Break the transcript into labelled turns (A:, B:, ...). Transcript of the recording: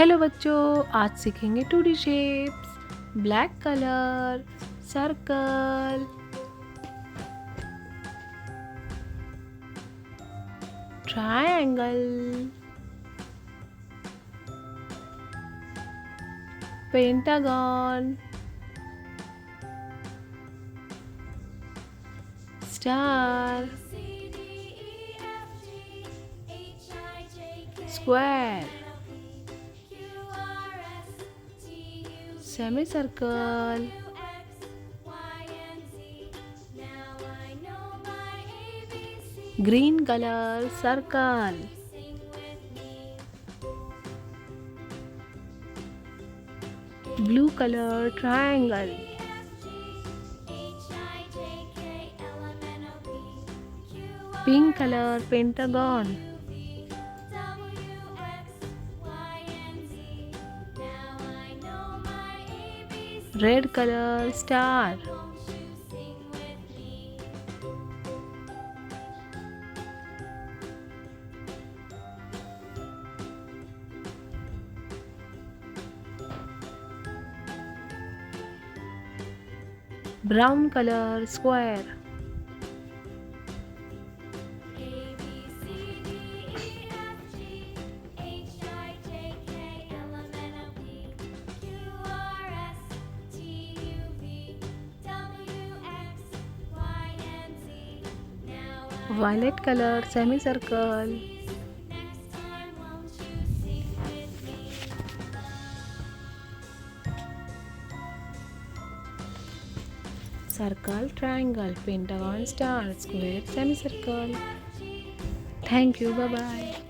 A: Hello बच्चों, आज सीखेंगे 2D shapes. Black colour, circle, triangle, pentagon, star, square, semicircle, green color circle, blue color triangle, pink color pentagon, red color star, brown color square, violet color semicircle, circle, triangle, pentagon, star, square, semicircle. Thank you. Bye bye.